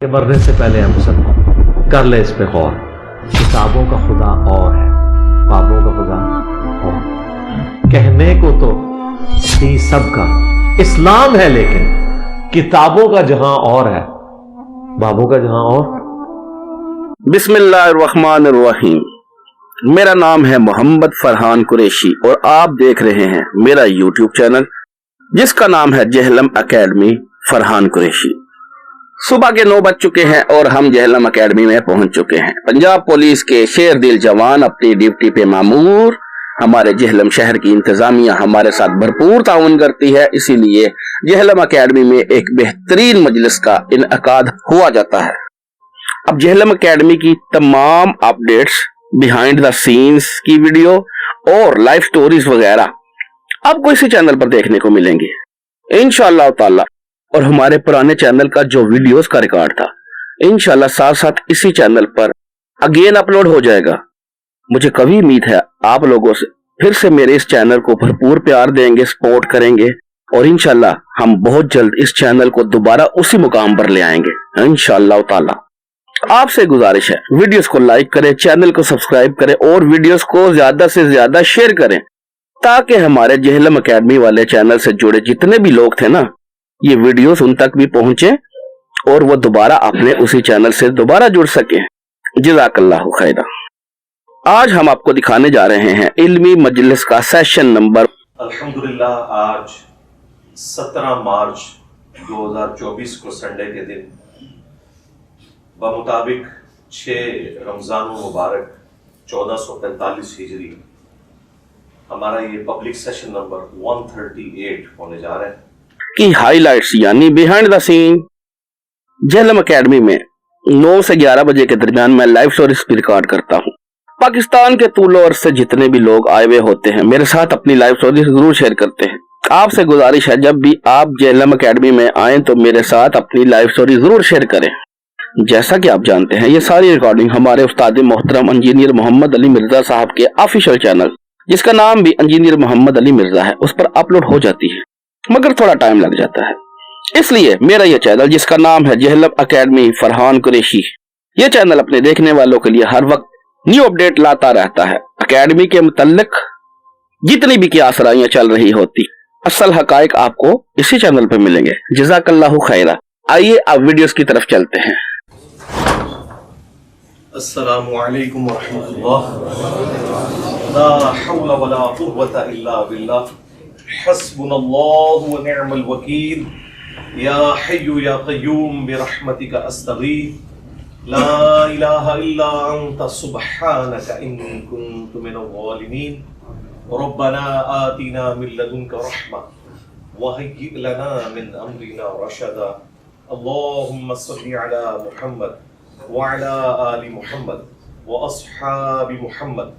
کہ مرنے سے پہلے ہم مسلمان کر لے اس پہ غور. کتابوں کا خدا اور ہے، بابوں کا خدا اور. کہنے کو تو ہی سب کا اسلام ہے، لیکن کتابوں کا جہاں اور ہے، بابوں کا جہاں اور. بسم اللہ الرحمن الرحیم. میرا نام ہے محمد فرحان قریشی اور آپ دیکھ رہے ہیں میرا یوٹیوب چینل جس کا نام ہے جہلم اکیڈمی فرحان قریشی. صبح کے 9 بج چکے ہیں اور ہم جہلم اکیڈمی میں پہنچ چکے ہیں. پنجاب پولیس کے شیر دل جوان اپنی ڈیوٹی پہ مامور. ہمارے جہلم شہر کی انتظامیہ ہمارے ساتھ بھرپور تعاون کرتی ہے، اسی لیے جہلم اکیڈمی میں ایک بہترین مجلس کا انعقاد ہوا جاتا ہے. اب جہلم اکیڈمی کی تمام اپڈیٹس، بیہائنڈ دا سینز کی ویڈیو اور لائف سٹوریز وغیرہ آپ کو اسی چینل پر دیکھنے کو ملیں گے انشاءاللہ تعالی. اور ہمارے پرانے چینل کا جو ویڈیوز کا ریکارڈ تھا انشاءاللہ ساتھ ساتھ اسی چینل پر اگین اپلوڈ ہو جائے گا. مجھے کبھی امید ہے آپ لوگوں سے پھر سے میرے اس چینل کو بھرپور پیار دیں گے، سپورٹ کریں گے اور انشاءاللہ ہم بہت جلد اس چینل کو دوبارہ اسی مقام پر لے آئیں گے انشاءاللہ تعالی. آپ سے گزارش ہے ویڈیوز کو لائک کریں، چینل کو سبسکرائب کریں اور ویڈیوز کو زیادہ سے زیادہ شیئر کریں تاکہ ہمارے جہلم اکیڈمی والے چینل سے جڑے جتنے بھی لوگ تھے نا، یہ ویڈیوز ان تک بھی پہنچیں اور وہ دوبارہ اپنے اسی چینل سے دوبارہ جڑ سکیں. جزاک اللہ خیرہ. آج ہم آپ کو دکھانے جا رہے ہیں علمی مجلس کا سیشن نمبر. الحمدللہ آج 17 مارچ 2024 کو سنڈے کے دن بمطابق 6 رمضان المبارک 1445 ہجری ہمارا یہ پبلک سیشن نمبر 138 ہونے جا رہا ہے کی ہائی لائٹس یعنی behind the scene. Jhelum academy میں 9 سے 11 بجے کے درمیان میں لائیو سٹوریز بھی ریکارڈ کرتا ہوں. پاکستان کے طول و عرض سے جتنے بھی لوگ آئے ہوئے ہوتے ہیں میرے ساتھ اپنی لائیو سٹوریز ضرور شیئر کرتے ہیں. آپ سے گزارش ہے جب بھی آپ جہلم اکیڈمی میں آئیں تو میرے ساتھ اپنی لائیو سٹوری ضرور شیئر کریں. جیسا کہ آپ جانتے ہیں یہ ساری ریکارڈنگ ہمارے استاد محترم انجینئر محمد علی مرزا صاحب کے آفیشیل چینل جس کا نام بھی انجینئر محمد علی مرزا ہے اس پر اپلوڈ ہو جاتی ہے، مگر تھوڑا ٹائم لگ جاتا ہے. اس لیے میرا یہ چینل جس کا نام ہے جہلم اکیڈمی فرحان قریشی، یہ چینل اپنے دیکھنے والوں کے لیے ہر وقت نیو اپڈیٹ لاتا رہتا ہے. اکیڈمی کے متعلق جتنی بھی قیاسرائیاں چل رہی ہوتی اصل حقائق آپ کو اسی چینل پہ ملیں گے. جزاک اللہ خیرہ. آئیے اب ویڈیوز کی طرف چلتے ہیں. السلام علیکم ورحمۃ اللہ. لا حول ولا قوة الا باللہ. حسبنا اللہ ونعم الوکیل. یا حی یا قیوم برحمتک استغیث. لا الہ الا انت سبحانک انی کنت من الظالمین. ربنا آتنا من لدنک رحمہ وہیئ لنا من امرنا رشدا. اللہم صل علی محمد وعلى آل محمد وأصحاب محمد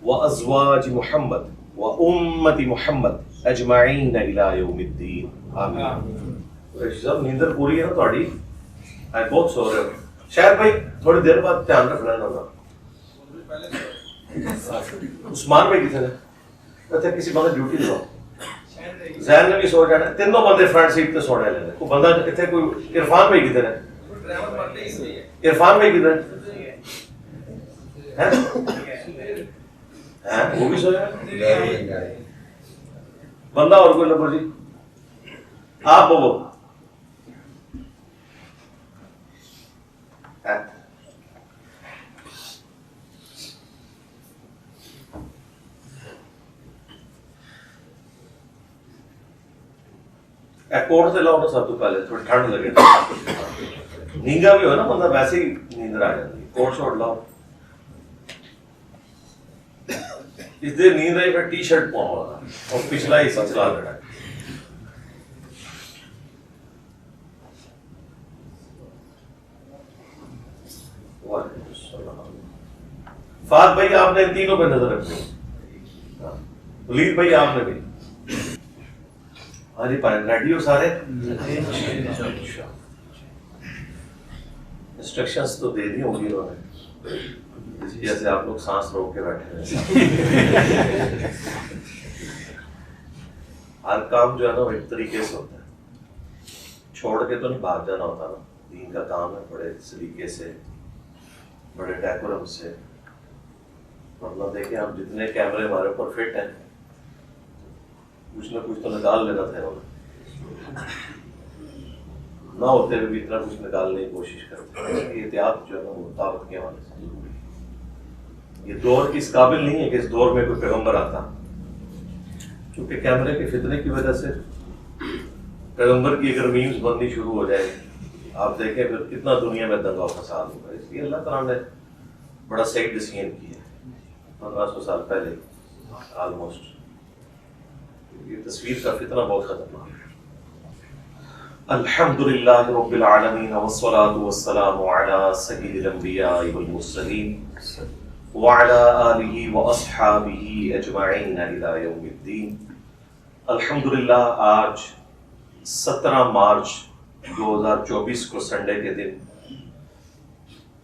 وأزواج محمد وأمة محمد أجمعين إلى يوم الدين آمین. صاحب نیندر پوری ہے نا تھوڑی؟ بہت سو رہے ہو شاید بھائی، تھوڑی دیر بعد دھیان رکھنا نا. عثمان بھائی کتنے اچھا کسی بندے ڈیوٹی دو. زین نے بھی سو جانا، تینوں بندے فرنٹ سیٹ پہ سونے لے. کوئی بندہ اتنے کوئی عرفان بھائی کتنے عرفان بھائی کدھر وہ بھی سویا بندہ اور کوئی نمبر جی آپ بولو. کوٹ سے لاؤ نا سب تو پہلے تھوڑی ٹھنڈ لگے. نیندہ بھی ہو نا بندہ ویسے ہی نیندر آ جاتی. کوٹ شوٹ لاؤ. اس دیر نیند آئی پھر ٹی شرٹ پاؤں والا اور پچھلا حصہ چلا لینا. فہد بھائی آپ نے تینوں پہ نظر رکھتے ہیں. ولید بھائی آپ نے بھی. ہاں جی ریڈی ہو سارے؟ انسٹرکشنز تو دے دی ہوں گی انہوں نے، جیسے آپ لوگ سانس روک کے بیٹھے ہیں. ہر کام جو ہے نا وہ ایک طریقے سے ہوتا ہے، چھوڑ کے تو نہیں بھاگ جانا ہوتا نا. دین کا کام ہے، بڑے سلیقے سے، بڑے ڈیکورم سے، ورنہ دیکھیں آپ جتنے کیمرے ہمارے اوپر فٹ ہیں کچھ نہ کچھ تو نکال لینا تھا انہوں نہ ہوتے ہوئے بھی اتنا کچھ نکالنے کی کوشش کرتے ہیں۔ احتیاط جو ہے نا وہ طاقت کے حوالے سے ضروری ہے۔ یہ دور اس قابل نہیں ہے کہ اس دور میں کوئی پیغمبر آتا، کیونکہ کیمرے کے فتنے کی وجہ سے پیغمبر کی اگر میمز بننی شروع ہو جائے آپ دیکھیں پھر کتنا دنیا میں دنگا و فساد ہوگا۔ اس لیے اللہ تعالیٰ نے بڑا صحیح ڈیسیژن کیا ہے 1500 سال پہلے آلموسٹ۔ یہ تصویر کا فتنہ بہت خطرناک ہے۔ الحمدللہ رب العالمین والصلاة والسلام علی سید الانبیاء والمرسلین وعلی آلہ واصحابہ اجمعین الی یوم الدین۔ الحمدللہ آج 17 مارچ 2024 کو سنڈے کے دن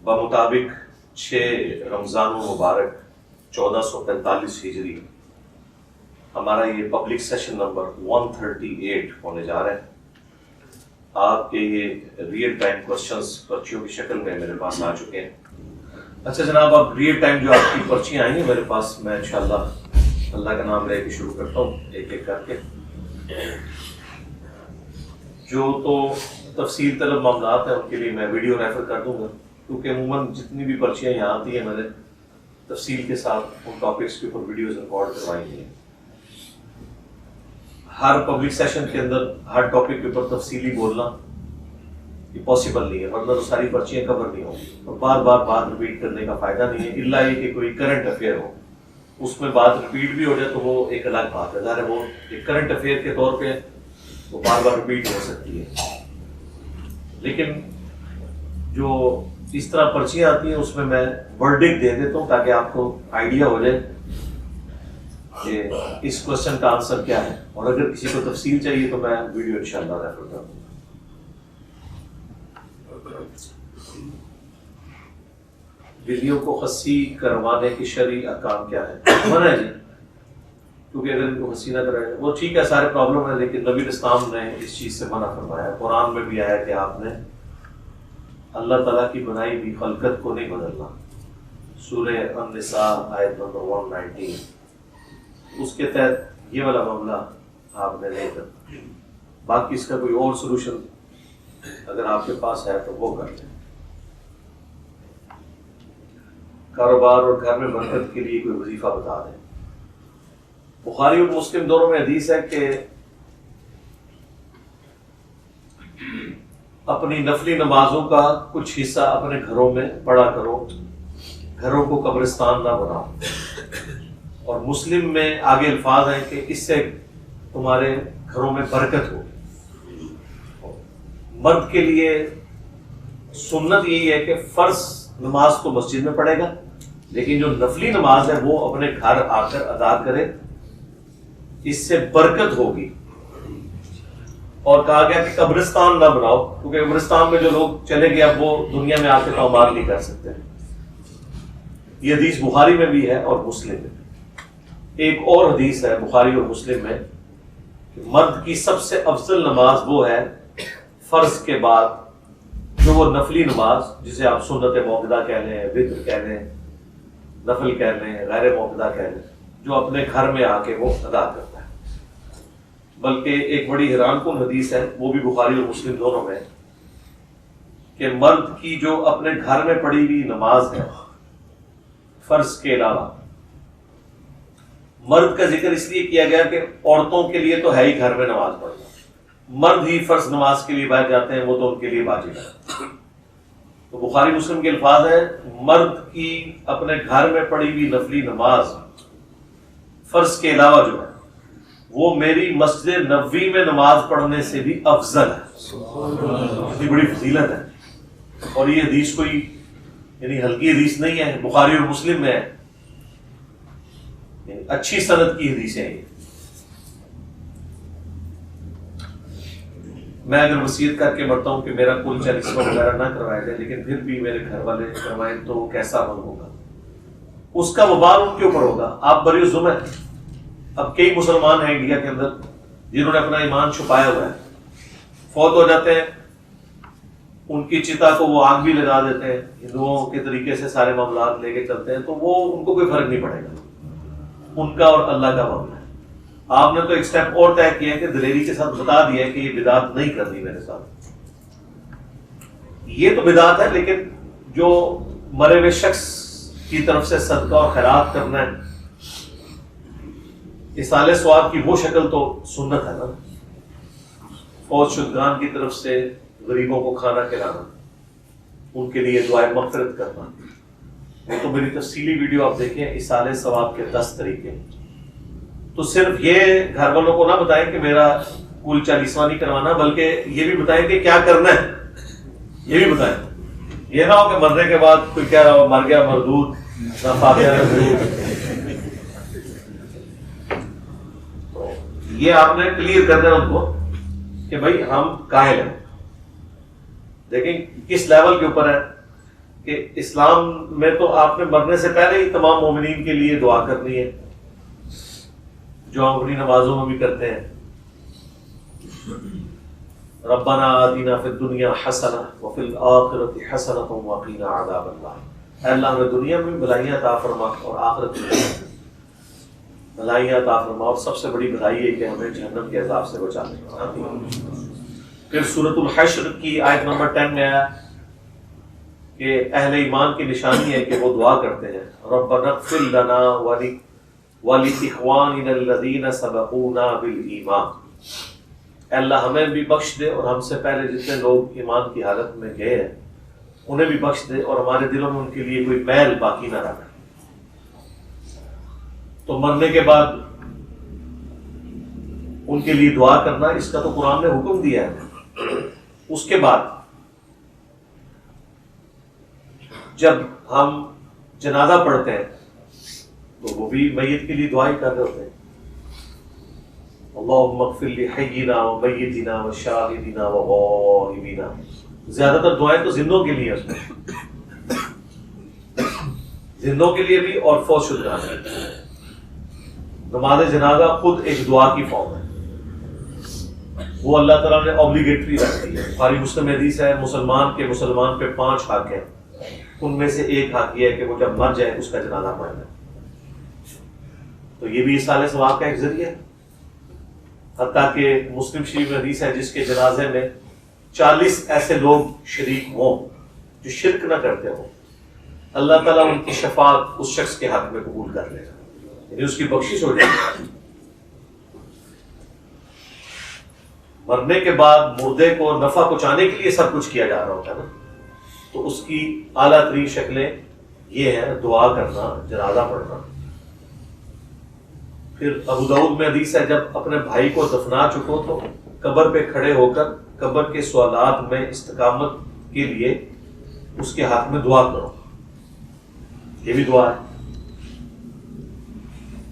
بمطابق 6 رمضان المبارک 1445 ہجری ہمارا یہ پبلک سیشن نمبر 138 ہونے جا رہا ہے۔ آپ کے یہ ریئل ٹائم کوسچنز پرچیوں کی شکل میں میرے پاس آ چکے ہیں۔ اچھا جناب، اب ریئل ٹائم جو آپ کی پرچیاں آئی ہیں میرے پاس، میں انشاءاللہ اللہ کا نام لے کے شروع کرتا ہوں ایک ایک کر کے۔ جو تو تفصیل طلب معاملات ہیں ان کے لیے میں ویڈیو ریفر کر دوں گا، کیونکہ عموماً جتنی بھی پرچیاں یہاں آتی ہیں میں نے تفصیل کے ساتھ ان ٹاپکس کے اوپر ویڈیوز ریکارڈ کروائی ہیں۔ ہر پبلک سیشن کے اندر ہر ٹاپک کے اوپر تفصیلی بولنا یہ پاسبل نہیں ہے، ورنہ تو ساری پرچیاں کور نہیں ہوں گی اور بار بار بات رپیٹ کرنے کا فائدہ نہیں ہے، الا یہ کہ کوئی کرنٹ افیئر ہو اس میں بات رپیٹ بھی ہو جائے تو وہ ایک الگ بات ہے۔ ظاہر ہے وہ ایک کرنٹ افیئر کے طور پہ وہ بار بار رپیٹ ہو سکتی ہے، لیکن جو اس طرح پرچیاں آتی ہیں اس میں میں ورڈنگ دے دیتا ہوں تاکہ آپ کو آئیڈیا ہو جائے کہ اس کوشچن کا آنسر کیا ہے، اور اگر کسی کو تفصیل چاہیے تو میں ویڈیو انشاءاللہ ریفر کر دوں گا۔ بلیوں کو خصی کروانے کی شرعی احکام کیا ہے؟ منع ہے جی، کیونکہ اگر ان کو خصی نہ کرائے وہ ٹھیک ہے، سارے پرابلم ہے، لیکن نبی اسلام نے اس چیز سے منع فرمایا ہے۔ قرآن میں بھی آیا کہ آپ نے اللہ تعالیٰ کی بنائی ہوئی خلقت کو نہیں بدلنا، سورہ النساء آیت نمبر 119، اس کے تحت یہ والا معاملہ آپ نے نہیں کرنا۔ باقی اس کا کوئی اور سولوشن اگر آپ کے پاس ہے تو وہ کر لیں۔ کاروبار اور گھر میں برکت کے لیے کوئی وظیفہ بتا دیں۔ بخاری اور مسلم دونوں میں حدیث ہے کہ اپنی نفلی نمازوں کا کچھ حصہ اپنے گھروں میں پڑھا کرو، گھروں کو قبرستان نہ بناؤ۔ اور مسلم میں آگے الفاظ ہیں کہ اس سے تمہارے گھروں میں برکت ہو۔ مرد کے لیے سنت یہی ہے کہ فرض نماز تو مسجد میں پڑھے گا، لیکن جو نفلی نماز ہے وہ اپنے گھر آ کر ادا کرے، اس سے برکت ہوگی۔ اور کہا گیا کہ قبرستان نہ بناؤ، کیونکہ قبرستان میں جو لوگ چلے گئے اب وہ دنیا میں آ کے تعمیر نہیں کر سکتے۔ یہ حدیث بخاری میں بھی ہے اور مسلم میں۔ ایک اور حدیث ہے بخاری اور مسلم میں کہ مرد کی سب سے افضل نماز وہ ہے فرض کے بعد جو وہ نفلی نماز، جسے آپ سنت موقدہ کہہ لیں، وتر کہہ لیں، نفل کہہ لیں، غیر موقدہ کہہ لیں، جو اپنے گھر میں آ کے وہ ادا کرتا ہے۔ بلکہ ایک بڑی حیران کن حدیث ہے، وہ بھی بخاری اور مسلم دونوں میں، کہ مرد کی جو اپنے گھر میں پڑھی ہوئی نماز ہے فرض کے علاوہ، مرد کا ذکر اس لیے کیا گیا کہ عورتوں کے لیے تو ہے ہی گھر میں نماز پڑھنا، مرد ہی فرض نماز کے لیے باہر جاتے ہیں، وہ تو ان کے لیے واجب ہے۔ تو بخاری مسلم کے الفاظ ہیں مرد کی اپنے گھر میں پڑھی ہوئی نفلی نماز فرض کے علاوہ جو ہے وہ میری مسجد نبوی میں نماز پڑھنے سے بھی افضل ہے۔ اتنی بڑی فضیلت ہے، اور یہ حدیث کوئی یعنی ہلکی حدیث نہیں ہے، بخاری اور مسلم میں ہے، یعنی اچھی سند کی حدیثیں ہیں۔ میں اگر وصیت کر کے مرتا ہوں کہ میرا کل چالیسواں وغیرہ نہ کروایا جائے، لیکن پھر بھی میرے گھر والے کروائیں تو وہ کیسا عمل ہوگا؟ اس کا وبال ان کے اوپر ہوگا۔ آپ بری ظلم ہے۔ اب کئی مسلمان ہیں انڈیا کے اندر جنہوں نے اپنا ایمان چھپایا ہوا ہے، فوت ہو جاتے ہیں، ان کی چتا کو وہ آگ بھی لگا دیتے ہیں، ہندوؤں کے طریقے سے سارے معاملات لے کے چلتے ہیں، تو وہ ان کو کوئی فرق نہیں پڑے گا، ان کا اور اللہ کا معاملہ ہے۔ آپ نے تو ایک سٹیپ اور طے کیا کہ دلیری کے ساتھ بتا دیا کہ یہ بدعت نہیں کرنی میرے ساتھ، یہ تو بدعت ہے، لیکن جو مرے ہوئے شخص کی طرف سے صدقہ اور خیرات کرنا ہے، اصالہ ثواب کی وہ شکل تو سنت ہے نا، فوت شدگان کی طرف سے غریبوں کو کھانا کھلانا، ان کے لیے دعائے مغفرت کرنا، وہ تو میری تفصیلی ویڈیو آپ دیکھیں، اصالہ ثواب کے 10 طریقے۔ تو صرف یہ گھر والوں کو نہ بتائیں کہ میرا کل 40واں نہیں کروانا، بلکہ یہ بھی بتائیں کہ کیا کرنا ہے، یہ بھی بتائیں۔ یہ نہ ہو کہ مرنے کے بعد کوئی کہہ رہا ہو مر گیا مردود، نہ فاتحہ نہ درود۔ تو یہ آپ نے کلیئر کر دینا ان کو کہ بھائی ہم قائل ہیں۔ دیکھیں کس لیول کے اوپر ہے کہ اسلام میں تو آپ نے مرنے سے پہلے ہی تمام مومنین کے لیے دعا کرنی ہے، جو ہم اپنی نمازوں میں بھی کرتے ہیں، ربنا آتنا فی الدنیا حسنہ وفی الآخرۃ حسنۃ وقنا عذاب النار۔ اے اللہ ہمیں دنیا میں بھلائیاں عطا فرما اور آخرت میں بھلائیاں عطا فرما، اور سب سے بڑی بھلائی ہے کہ ہمیں جہنم کے عذاب سے بچا لے۔ پھر سورۃ الحشر کی آیت نمبر 10 میں آیا کہ اہل ایمان کی نشانی ہے کہ وہ دعا کرتے ہیں، ربنا اغفر لنا وَلِإِخْوَانِنَا الَّذِينَ سَبَقُونَا بِالْإِيمَانِ، اے اللہ ہمیں بھی بخش دے اور ہم سے پہلے جتنے لوگ ایمان کی حالت میں گئے ہیں انہیں بھی بخش دے، اور ہمارے دلوں میں ان کے لیے کوئی میل باقی نہ رکھ۔ تو مرنے کے بعد ان کے لیے دعا کرنا، اس کا تو قرآن نے حکم دیا ہے۔ اس کے بعد جب ہم جنازہ پڑھتے ہیں تو وہ بھی میت کے لیے دعائی کر رہے ہوتے ہیں، اللہم اغفر لحینا ومیتنا وشاہدنا وغائبنا۔ زیادہ تر دعائیں تو زندوں کے لیے، اس میں زندوں کے لیے بھی اور فوت شدگان کے لیے۔ نماز جنازہ خود ایک دعا کی فارم ہے، وہ اللہ تعالیٰ نے اوبلیگیٹری رکھ دی ہے۔ بخاری مسلم حدیث ہے، مسلمان پہ 5 حق ہیں، ان میں سے ایک حق یہ ہے کہ وہ جب مر جائے اس کا جنازہ پڑھ لے۔ تو یہ بھی اصالہ ثواب کا ایک ذریعہ ہے۔ حتیٰ کہ مسلم شریف میں حدیث ہے جس کے جنازے میں 40 ایسے لوگ شریک ہوں جو شرک نہ کرتے ہوں، اللہ تعالیٰ ان کی شفاعت اس شخص کے حق میں قبول کر لے گا، یعنی اس کی بخشش ہو جائے گی۔ مرنے کے بعد مردے کو نفع پہنچانے کے لیے سب کچھ کیا جا رہا ہوتا ہے نا، تو اس کی اعلیٰ ترین شکلیں یہ ہیں، دعا کرنا، جنازہ پڑھنا۔ پھر ابو داؤد میں حدیث ہے جب اپنے بھائی کو دفنا چکو تو قبر پہ کھڑے ہو کر قبر کے سوالات میں استقامت کے لیے اس کے ہاتھ میں دعا کرو، یہ بھی دعا ہے۔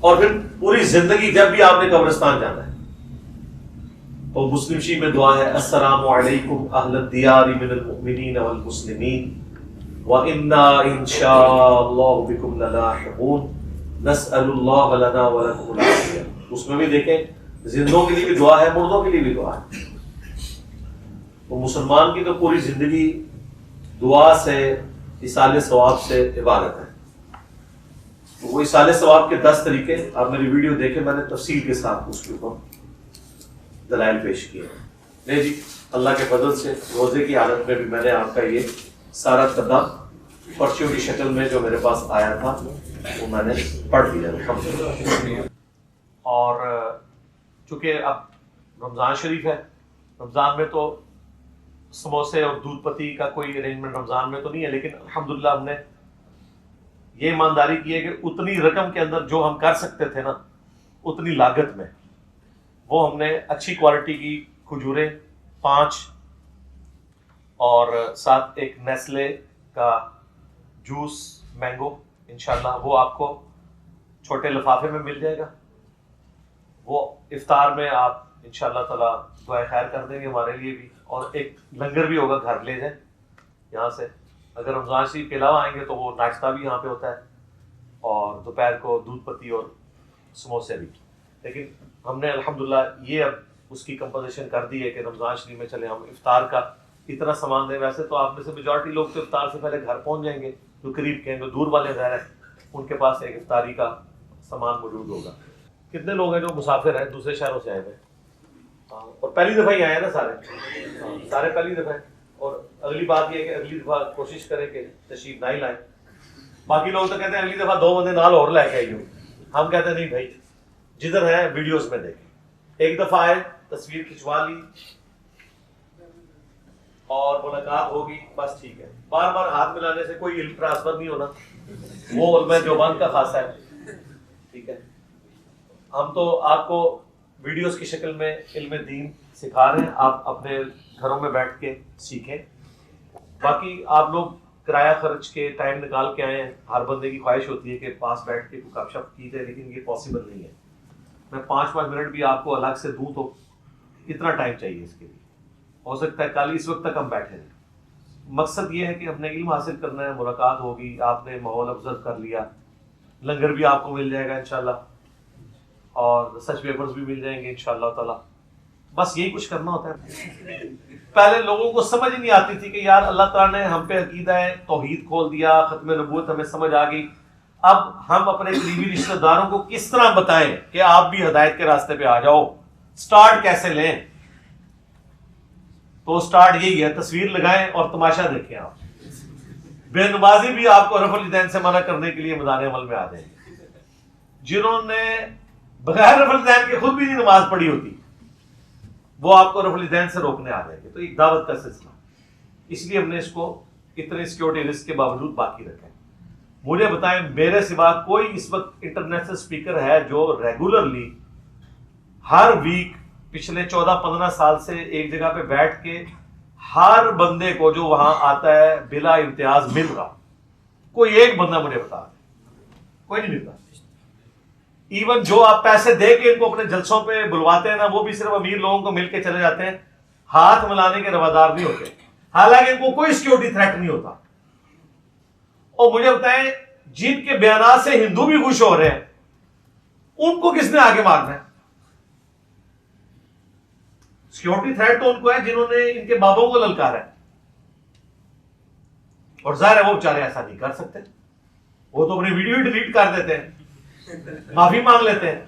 اور پھر پوری زندگی جب بھی آپ نے قبرستان جانا ہے تو مسلم شریف میں دعا ہے، السلام علیکم اہل الدیار من المؤمنین والمسلمین وَإِنَّا إِن شَاءَ اللَّهُ بِكُمْ لَلَاحِقُونَ نسأل اللہ لنا ولکم العافیہ۔ اس میں بھی دیکھیں زندوں کے لیے بھی دعا ہے، مردوں کے لیے بھی دعا ہے۔ تو مسلمان کی تو پوری زندگی دعا سے، اصالہ ثواب سے عبادت ہے۔ تو وہ اصالہ ثواب کے 10 طریقے آپ میری ویڈیو دیکھیں، میں نے تفصیل کے ساتھ اس کے اوپر دلائل پیش کیے۔ نہیں جی، اللہ کے فضل سے روزے کی حالت میں بھی میں نے آپ کا یہ سارا قدم پرچیوں کی شکل میں جو میرے پاس آیا تھا وہ میں نے پڑھ لیا الحمدللہ۔ اور چونکہ اب رمضان شریف ہے، رمضان میں تو سموسے اور دودھ پتی کا کوئی ارینجمنٹ رمضان میں تو نہیں ہے، لیکن الحمدللہ ہم نے یہ ایمانداری کی ہے کہ اتنی رقم کے اندر جو ہم کر سکتے تھے نا، اتنی لاگت میں وہ ہم نے اچھی کوالٹی کی کھجوریں 5 اور ساتھ ایک نیسلے کا جوس مینگو، انشاءاللہ وہ آپ کو چھوٹے لفافے میں مل جائے گا، وہ افطار میں آپ انشاءاللہ تعالیٰ دعائے خیر کر دیں گے ہمارے لیے بھی، اور ایک لنگر بھی ہوگا، گھر لے جائیں یہاں سے۔ اگر رمضان شریف کے علاوہ آئیں گے تو وہ ناشتہ بھی یہاں پہ ہوتا ہے، اور دوپہر کو دودھ پتی اور سموسے بھی۔ لیکن ہم نے الحمدللہ یہ اب اس کی کمپوزیشن کر دی ہے کہ رمضان شریف میں چلے ہم افطار کا اتنا سامان دیں. ویسے تو آپ میں سے میجورٹی لوگ تو افطار سے پہلے گھر پہنچ جائیں گے, جو قریب کے ہیں, جو دور والے غیر ہیں ان کے پاس ایک افطاری کا سامان موجود ہوگا. کتنے لوگ ہیں جو مسافر ہیں دوسرے شہروں سے آئے ہوئے, اور پہلی دفعہ ہی آئے ہیں نا سارے پہلی دفعہ ہیں. اور اگلی بات یہ ہے کہ اگلی دفعہ کوشش کریں کہ تشریف نہ ہی لائیں. باقی لوگ تو کہتے ہیں اگلی دفعہ 2 بندے نال اور لے کے آئیے. ہم کہتے ہیں نہیں بھائی, جدھر ہے ویڈیوز میں دیکھیں. ایک دفعہ آئے, تصویر کھنچوا لی اور ملاقات ہوگی, بس ٹھیک ہے. بار بار ہاتھ ملانے سے کوئی علم ٹرانسفر نہیں ہونا, وہ علم دیوبند کا خاصہ ہے. ٹھیک ہے, ہم تو آپ کو ویڈیوز کی شکل میں علم دین سکھا رہے ہیں, آپ اپنے گھروں میں بیٹھ کے سیکھیں. باقی آپ لوگ کرایہ خرچ کے ٹائم نکال کے آئے ہیں. ہر بندے کی خواہش ہوتی ہے کہ پاس بیٹھ کے گپ شپ کی جائے, لیکن یہ پاسبل نہیں ہے. میں 5 منٹ بھی آپ کو الگ سے دوں تو اتنا ٹائم چاہیے اس کے لیے. ہو سکتا ہے کل اس وقت تک ہم بیٹھے رہیں. مقصد یہ ہے کہ اپنے علم حاصل کرنا ہے, ملاقات ہوگی, آپ نے ماحول آبزرو کر لیا, لنگر بھی آپ کو مل جائے گا انشاءاللہ, اور ریسرچ پیپرز بھی مل جائیں گے انشاءاللہ تعالی. بس یہی کچھ کرنا ہوتا ہے. پہلے لوگوں کو سمجھ نہیں آتی تھی کہ یار اللہ تعالیٰ نے ہم پہ عقیدہ ہے توحید کھول دیا, ختم نبوت ہمیں سمجھ آ گئی. اب ہم اپنے قریبی رشتہ داروں کو کس طرح بتائیں کہ آپ بھی ہدایت کے راستے پہ آ جاؤ, سٹارٹ کیسے لیں؟ تو سٹارٹ یہی ہے, تصویر لگائیں اور تماشا دیکھیں. آپ بے نمازی بھی آپ کو رفع الیدین سے منع کرنے کے لیے میدان عمل میں آ جائیں گے. جنہوں نے بغیر رفع الیدین کے خود بھی نہیں نماز پڑھی ہوتی, وہ آپ کو رفع الیدین سے روکنے آ جائیں گے. تو ایک دعوت کا سلسلہ, اس لیے ہم نے اس کو اتنے سیکیورٹی رسک کے باوجود باقی رکھا ہے. مجھے بتائیں, میرے سوا کوئی اس وقت انٹرنیشنل اسپیکر ہے جو ریگولرلی ہر ویک پچھلے 14-15 سال سے ایک جگہ پہ بیٹھ کے ہر بندے کو جو وہاں آتا ہے بلا امتیاز مل رہا؟ کوئی ایک بندہ مجھے بتا دے. کوئی نہیں ملتا. ایون جو آپ پیسے دے کے ان کو اپنے جلسوں پہ بلواتے ہیں نا, وہ بھی صرف امیر لوگوں کو مل کے چلے جاتے ہیں, ہاتھ ملانے کے روادار نہیں ہوتے, حالانکہ ان کو کوئی سیکیورٹی تھریٹ نہیں ہوتا. اور مجھے بتائیں, جن کے بیانات سے ہندو بھی خوش ہو رہے ہیں, ان کو کس نے آگے مارنا ہے؟ سیکیورٹی تھریٹ تو ان کو ہے جنہوں نے ان کے بابوں کو للکارا ہے. اور ظاہر ہے وہ بیچارے ایسا نہیں کر سکتے, وہ تو اپنی ویڈیو ہی ڈیلیٹ کر دیتے ہیں, معافی مانگ لیتے ہیں.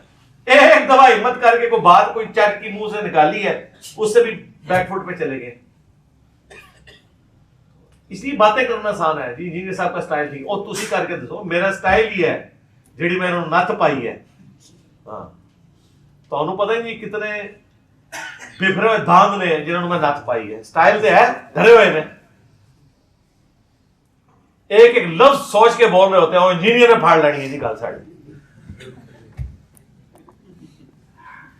ایک دفعہ ہمت کر کے کوئی بات کوئی چیٹ کی منہ سے نکالی ہے, اس سے بھی بیک فٹ پہ چلے گئے. اس لیے باتیں کرنا آسان ہے. جی انجینئر صاحب کا سٹائل نہیں, اور تسی کر کے دسو میرا سٹائل ہی ہے جیڑی میں نے نت پائی ہے. ہاں, تو انہوں پتہ ہی نہیں کتنے بفرے ہوئے داند نے جنہوں نے میں نت پائی ہے. سٹائل سے ہے دھرے ہوئے نے, ایک ایک لفظ سوچ کے بول رہے ہوتے ہیں, اور انجینئر نے پھاڑ لینی ہے جی گل ساڑی.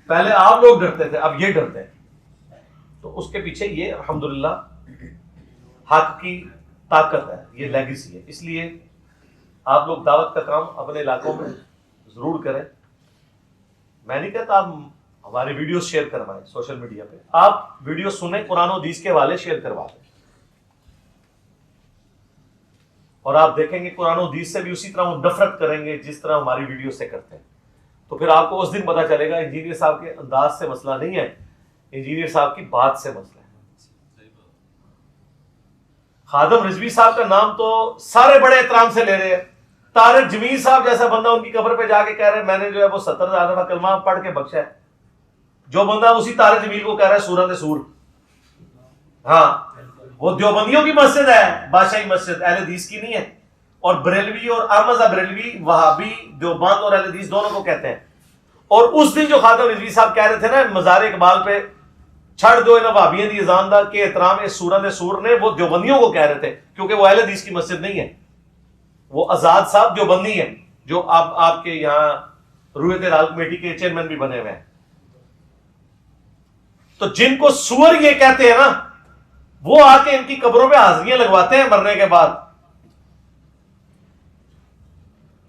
پہلے آپ لوگ ڈرتے تھے, اب یہ ڈرتے ہیں. تو اس کے پیچھے یہ الحمدللہ حق کی طاقت ہے, یہ لیگیسی ہے. اس لیے آپ لوگ دعوت کا کام اپنے علاقوں میں ضرور کریں. میں نہیں کہتا آپ ہماری ویڈیوز شیئر کروائیں سوشل میڈیا پہ, آپ ویڈیو سنیں, قرآن و حدیث کے حوالے شیئر کروا دیں, اور آپ دیکھیں گے قرآن و حدیث سے بھی اسی طرح وہ نفرت کریں گے جس طرح ہماری ویڈیو سے کرتے ہیں. تو پھر آپ کو اس دن پتا چلے گا انجینئر صاحب کے انداز سے مسئلہ نہیں ہے, انجینئر صاحب کی بات سے مسئلہ ہے. خادم رضوی صاحب کا نام تو سارے بڑے احترام سے لے رہے ہیں. طارق جمیل صاحب جیسا بندہ ان کی قبر پہ جا کے کہہ رہے ہیں میں نے جو ہے وہ 70,000 دفعہ کلمہ پڑھ کے بخشا ہے. جو بندہ اسی طارق جمیل کو کہہ رہا ہے سورہ سور. ہاں, وہ دیوبندیوں کی مسجد ہے, بادشاہی مسجد, اہل حدیث کی نہیں ہے. اور بریلوی اور احمد بریلوی وہابی دیوبند اور اہل حدیث دونوں کو کہتے ہیں. اور اس دن جو خادم رضوی صاحب کہہ رہے تھے نا مزار اقبال پہ, چھڑ دو انہاں وہابیاں دی اذان دا کے احترام اس سورہ سور نے, وہ دیوبندیوں کو کہہ رہے تھے کیونکہ وہ اہل حدیث کی مسجد نہیں ہے. وہ آزاد صاحب دیوبندی ہیں جو آپ کے یہاں رویت لال کمیٹی کے چیئرمین بھی بنے ہوئے ہیں. تو جن کو سور یہ کہتے ہیں نا, وہ آ کے ان کی قبروں پہ حاضریاں لگواتے ہیں مرنے کے بعد.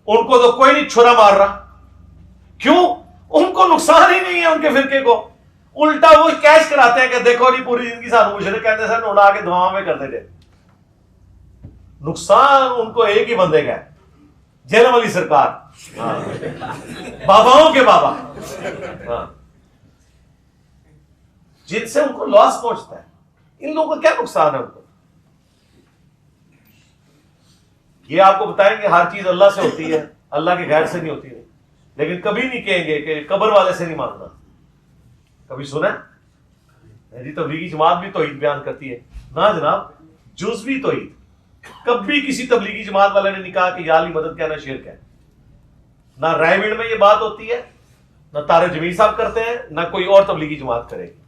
ان کو تو کوئی نہیں چھرا مار رہا. کیوں؟ ان کو نقصان ہی نہیں ہے ان کے فرقے کو. الٹا وہ کیش کراتے ہیں کہ دیکھو جی پوری زندگی سانو مشرک کہتے سن, اڑا کے دعاؤں میں کرتے تھے. نقصان ان کو ایک ہی بندے کا ہے, جیلم علی سرکار, باباؤں کے بابا, جن سے ان کو لاس پہنچتا ہے. ان لوگوں کا کیا نقصان ہے ان کو؟ یہ آپ کو بتائیں گے ہر چیز اللہ سے ہوتی ہے، اللہ کے غیر سے نہیں ہوتی ہے، لیکن کبھی نہیں کہیں گے کہ قبر والے سے نہیں ماننا. کبھی سنا جی تبلیغی جماعت بھی توحید بیان کرتی ہے؟ نہ جناب، جزوی توحید. کبھی کسی تبلیغی جماعت والے نے نہیں کہا کہ یا علی مدد کہنا شرک ہے. نہ رائے وڈ میں یہ بات ہوتی ہے، نہ طارق جمیل صاحب کرتے ہیں، نہ کوئی اور تبلیغی جماعت کرے گی.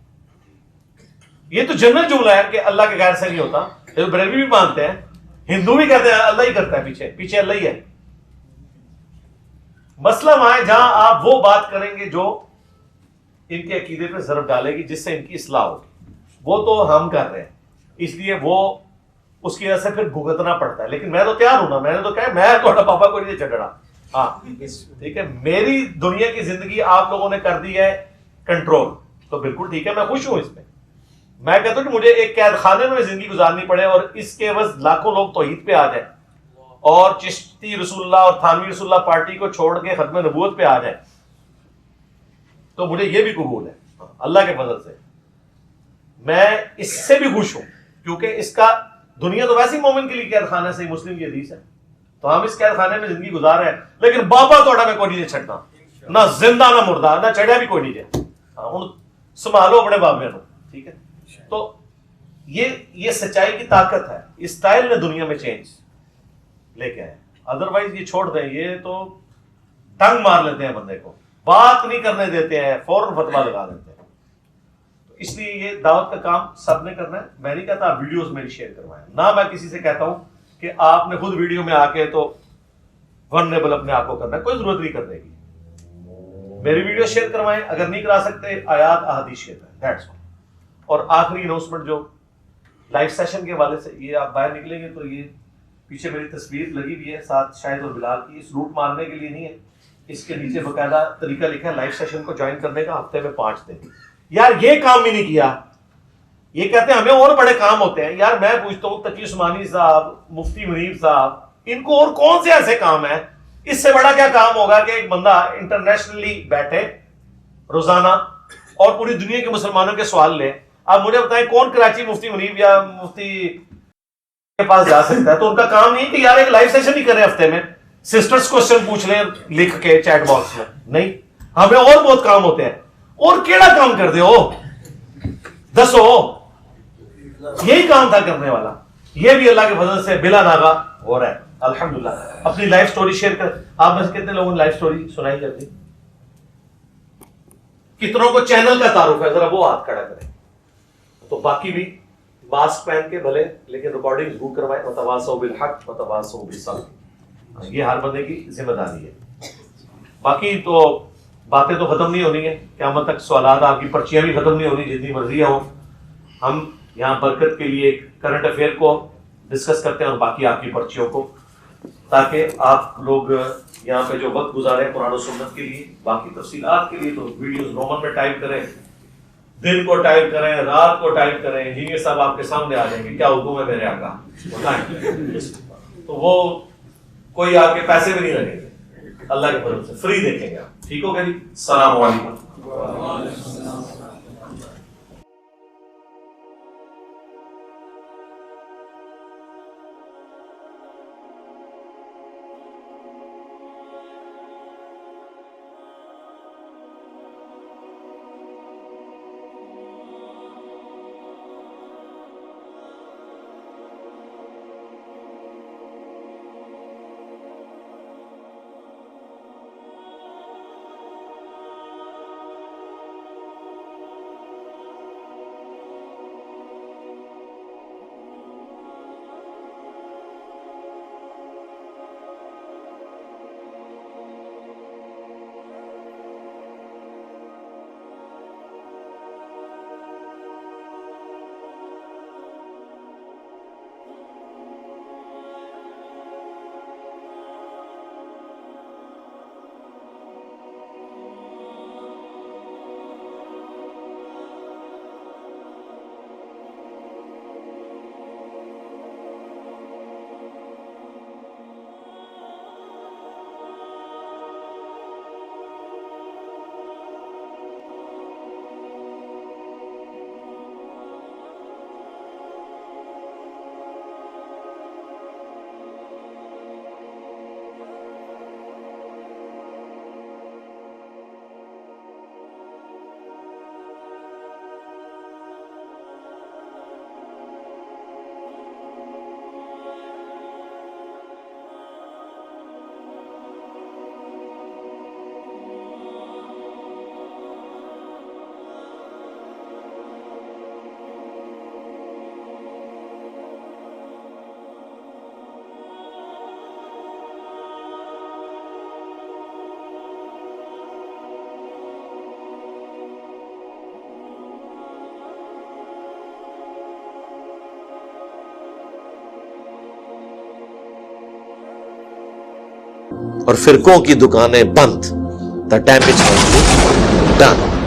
یہ تو جنرل جملہ ہے کہ اللہ کے غیر سے نہیں ہوتا. یہ بریلوی بھی مانتے ہیں، ہندو بھی کہتے ہیں اللہ ہی کرتا ہے، پیچھے پیچھے اللہ ہی ہے. مسئلہ وہاں ہے جہاں آپ وہ بات کریں گے جو ان کے عقیدے پہ ضرب ڈالے گی، جس سے ان کی اصلاح ہوگی. وہ تو ہم کر رہے ہیں، اس لیے وہ اس کی وجہ سے پھر بھگتنا پڑتا ہے. لیکن میں تو تیار ہوں نا، میں نے تو کہا میں تھوڑا پاپا کو نہیں چڑھا. ہاں ٹھیک ہے، میری دنیا کی زندگی آپ لوگوں نے کر دی ہے کنٹرول، تو بالکل ٹھیک ہے، میں خوش ہوں اس میں. میں کہتا ہوں کہ مجھے ایک قید خانے میں زندگی گزارنی پڑے اور اس کے عوض لاکھوں لوگ توحید پہ آ جائیں اور چشتی رسول اللہ اور تھانوی رسول اللہ پارٹی کو چھوڑ کے ختم نبوت پہ آ جائیں، تو مجھے یہ بھی قبول ہے اللہ کے فضل سے. میں اس سے بھی خوش ہوں، کیونکہ اس کا دنیا تو ویسے ہی مومن کے لیے قید خانہ سے مسلم کی حدیث ہے، تو ہم اس قید خانے میں زندگی گزار رہے ہیں. لیکن بابا توڑا میں کوئی نہیں چھڑنا، نہ زندہ نہ مردہ، نہ چڑھیا بھی کوئی نہیں جائے. ہوں سنبھالو اپنے بابے کو، ٹھیک ہے. تو یہ سچائی کی طاقت ہے. اسٹائل نے دنیا میں چینج لے کے آئے، ادروائز یہ چھوڑ دیں، یہ تو ٹنگ مار لیتے ہیں بندے کو، بات نہیں کرنے دیتے ہیں، فوراً فتویٰ لگا دیتے ہیں. تو اس لیے یہ دعوت کا کام سب نے کرنا ہے. میں نہیں کہتا آپ ویڈیوز میری شیئر کروائیں، نہ میں کسی سے کہتا ہوں کہ آپ نے خود ویڈیو میں آ کے تو ورنیبل اپنے آپ کو کرنا ہے، کوئی ضرورت نہیں کرنے کی. میری ویڈیو شیئر کروائیں، اگر نہیں کرا سکتے آیات احادیث شیئر کریں، دیٹس آل. اور آخری اناؤنسمنٹ جو لائیو سیشن کے حوالے سے، یہ آپ باہر نکلیں گے تو یہ پیچھے میری تصویر لگی ہوئی ہے ساتھ شاہد اور بلال کی. اس لوٹ مارنے کے لیے نہیں ہے، اس کے نیچے باقاعدہ طریقہ لکھا ہے لائیو سیشن کو جوائن کرنے کا، ہفتے میں 5 دن. یار یہ کام بھی نہیں کیا، یہ کہتے ہیں ہمیں اور بڑے کام ہوتے ہیں. یار میں پوچھتا ہوں تقی عثمانی صاحب، مفتی منیر صاحب، ان کو اور کون سے ایسے کام ہیں؟ اس سے بڑا کیا کام ہوگا کہ ایک بندہ انٹرنیشنلی بیٹھے روزانہ اور پوری دنیا کے مسلمانوں کے سوال لے. آپ مجھے بتائیں کون کراچی مفتی منیب یا مفتی کے پاس جا سکتا ہے؟ تو ان کا کام نہیں کہ یار ایک لائیو سیشن ہی کریں ہفتے میں، سسٹرز کوسچن پوچھ لیں لکھ کے چیٹ باکس میں. نہیں، ہمیں اور بہت کام ہوتے ہیں. اور کیڑا کام کر دے ہو دسو، یہی کام تھا کرنے والا. یہ بھی اللہ کے فضل سے بلا ناغہ ہو رہا ہے الحمدللہ. اپنی لائف سٹوری شیئر کر. آپ میں سے کتنے لوگوں نے لائف سٹوری سنائی کرتی؟ کتنوں کو چینل کا تعارف ہے؟ ذرا وہ ہاتھ کھڑا کریں. تو باقی بھی ماسک پہن کے بھلے، لیکن ریکارڈنگ ضرور کروائیں. وتواصوا بالحق وتواصوا بالصبر، یہ ہر بندے کی ذمہ داری ہے. باقی تو باتیں تو ختم نہیں ہونی ہے قیامت تک. سوالات آپ کی پرچیاں بھی ختم نہیں ہونی جتنی مرضی ہوں. ہم یہاں برکت کے لیے کرنٹ افیئر کو ڈسکس کرتے ہیں اور باقی آپ کی پرچیوں کو، تاکہ آپ لوگ یہاں پہ جو وقت گزارے قرآن و سنت کے لیے. باقی تفصیلات کے لیے تو ویڈیوز رومن میں ٹائپ کریں، دن کو ٹائپ کریں، رات کو ٹائپ کریں. انجینئر صاحب آپ کے سامنے آ جائیں گے، کیا حکم ہے میرے آقا بتائیں. تو وہ کوئی آپ کے پیسے بھی نہیں لگیں گے، اللہ کے فضل سے فری دیکھیں گے آپ. ٹھیک ہو گیا جی؟ السلام علیکم. اور فرقوں کی دکانیں بند. The damage has been done.